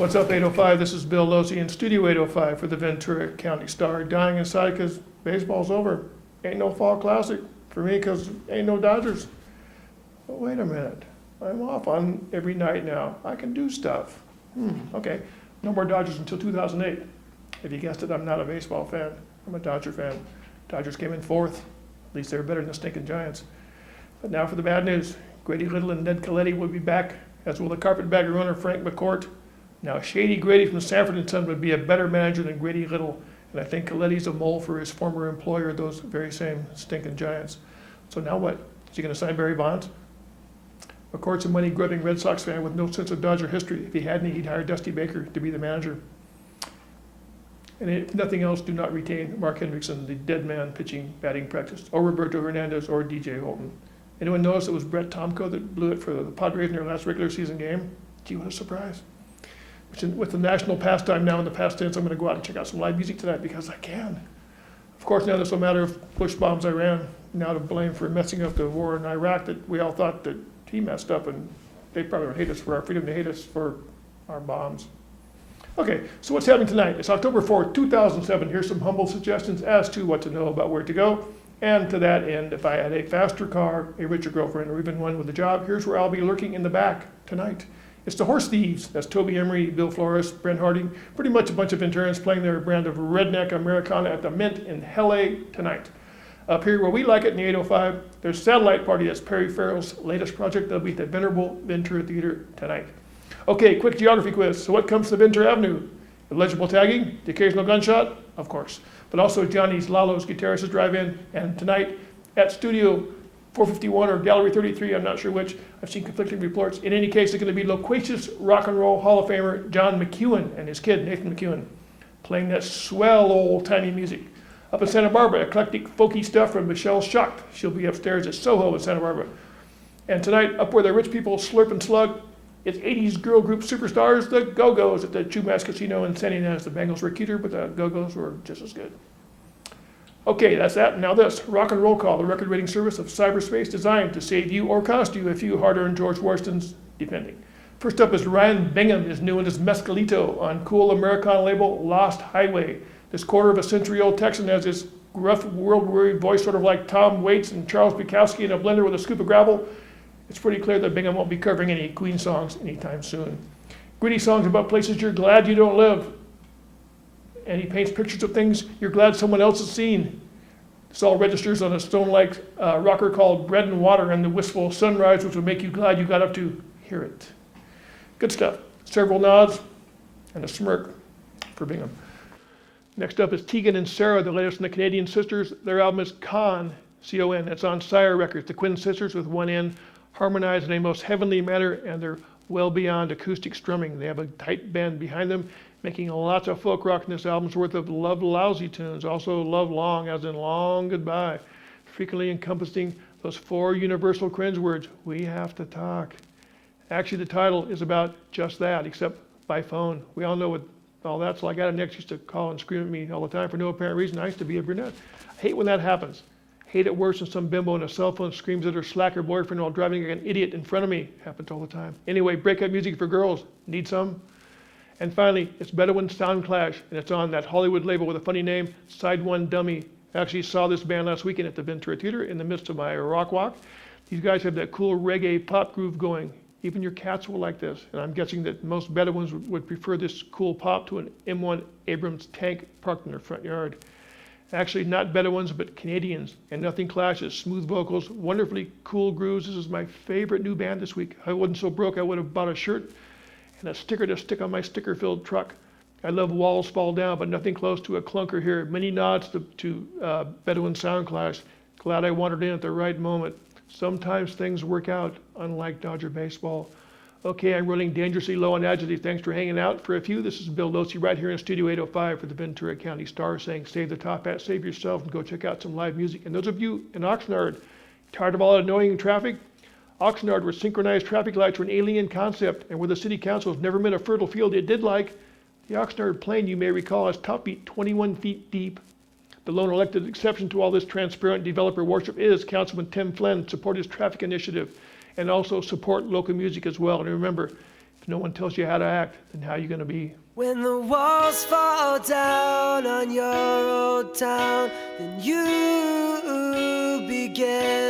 What's up, 805? This is Bill Locey in Studio 805 for the Ventura County Star. Dying inside because baseball's over. Ain't no fall classic for me because ain't no Dodgers. But wait a minute. I'm off on every night now. I can do stuff. Okay. No more Dodgers until 2008. If you guessed it, I'm not a baseball fan. I'm a Dodger fan. Dodgers came in fourth. At least they were better than the stinking Giants. But now for the bad news. Grady Little and Ned Colletti will be back, as will the carpetbagger owner Frank McCourt. Now, Shady Grady from Sanford & Son would be a better manager than Grady Little, and I think Colletti's a mole for his former employer, those very same stinking Giants. So now what? Is he going to sign Barry Bonds? McCourt's a money-grubbing Red Sox fan with no sense of Dodger history. If he hadn't, he'd hire Dusty Baker to be the manager. And if nothing else, do not retain Mark Hendrickson, the dead man pitching batting practice, or Roberto Hernandez, or DJ Holton. Anyone notice it was Brett Tomko that blew it for the Padres in their last regular season game? Gee, what a surprise. With the national pastime now in the past tense, I'm going to go out and check out some live music tonight because I can. Of course, now this will matter if Bush bombs Iran, now to blame for messing up the war in Iraq that we all thought that he messed up, and they probably would hate us for our freedom, to hate us for our bombs. Okay, so what's happening tonight? It's October 4th, 2007. Here's some humble suggestions as to what to know about where to go. And to that end, if I had a faster car, a richer girlfriend, or even one with a job, here's where I'll be lurking in the back tonight. It's the Horse Thieves. That's Toby Emery, Bill Flores, Brent Harding, pretty much a bunch of interns playing their brand of redneck Americana at the Mint in LA tonight. Up here where we like it in the 805, there's Satellite Party. That's Perry Farrell's latest project. They'll be at the venerable Ventura Theater tonight. Okay, quick geography quiz. So what comes to Ventura Avenue? Illegible tagging, the occasional gunshot, of course. But also Johnny's Lalo's Guitarist's Drive-In. And tonight at Studio 451 or Gallery 33, I'm not sure which. I've seen conflicting reports. In any case, it's going to be loquacious rock and roll Hall of Famer John McEwen and his kid, Nathan McEwen, playing that swell old-timey music. Up in Santa Barbara, eclectic folky stuff from Michelle Schucht. She'll be upstairs at Soho in Santa Barbara. And tonight, up where the rich people slurp and slug, it's 80s girl group superstars, the Go-Go's at the Chumash Casino in San Ynez. The Bengals were cuter, but the Go-Go's were just as good. Okay, that's that. Now this, Rock and Roll Call, the record rating service of cyberspace designed to save you or cost you a few hard-earned George Washingtons, depending. First up is Ryan Bingham, is new in his Mescalito on cool Americana label Lost Highway. This quarter-of-a-century-old Texan has this gruff, world-weary voice, sort of like Tom Waits and Charles Bukowski in a blender with a scoop of gravel. It's pretty clear that Bingham won't be covering any Queen songs anytime soon. Gritty songs about places you're glad you don't live. And he paints pictures of things you're glad someone else has seen. This all registers on a stone-like rocker called Bread and Water and the wistful sunrise, which will make you glad you got up to hear it. Good stuff. Several nods and a smirk for Bingham. Next up is Tegan and Sara, the latest from the Canadian sisters. Their album is Con, C-O-N. It's on Sire Records. The Quinn sisters with one N, harmonized in a most heavenly manner, and they're well beyond acoustic strumming. They have a tight band behind them, making lots of folk rock in this album's worth of Love Lousy tunes, also Love Long, as in Long Goodbye, frequently encompassing those four universal cringe words, we have to talk. Actually, the title is about just that, except by phone. We all know what all that's like. I had an ex used to call and scream at me all the time for no apparent reason. I used to be a brunette. I hate when that happens. Hate it worse than some bimbo on a cell phone screams at her slacker boyfriend while driving like an idiot in front of me. Happens all the time. Anyway, breakup music for girls. Need some? And finally, it's Bedouin Soundclash, and it's on that Hollywood label with a funny name, Side One Dummy. I actually saw this band last weekend at the Ventura Theater in the midst of my rock walk. These guys have that cool reggae pop groove going. Even your cats will like this, and I'm guessing that most Bedouins would prefer this cool pop to an M1 Abrams tank parked in their front yard. Actually, not Bedouins, but Canadians, and nothing clashes. Smooth vocals, wonderfully cool grooves. This is my favorite new band this week. If I wasn't so broke, I would have bought a shirt and a sticker to stick on my sticker-filled truck. I love Walls Fall Down, but nothing close to a clunker here. Many nods to Bedouin Soundclash. Glad I wandered in at the right moment. Sometimes things work out, unlike Dodger baseball. Okay, I'm running dangerously low on adjectives. Thanks for hanging out. For a few, this is Bill Locey right here in Studio 805 for the Ventura County Star saying save the top hat, save yourself, and go check out some live music. And those of you in Oxnard, tired of all that annoying traffic? Oxnard, where synchronized traffic lights were an alien concept and where the city council has never met a fertile field it did like, the Oxnard Plain, you may recall, has top beat 21 feet deep. The lone elected exception to all this transparent developer worship is Councilman Tim Flynn. Support his traffic initiative and also support local music as well. And remember, If no one tells you how to act, then how are you going to be? When the walls fall down on your old town, then you begin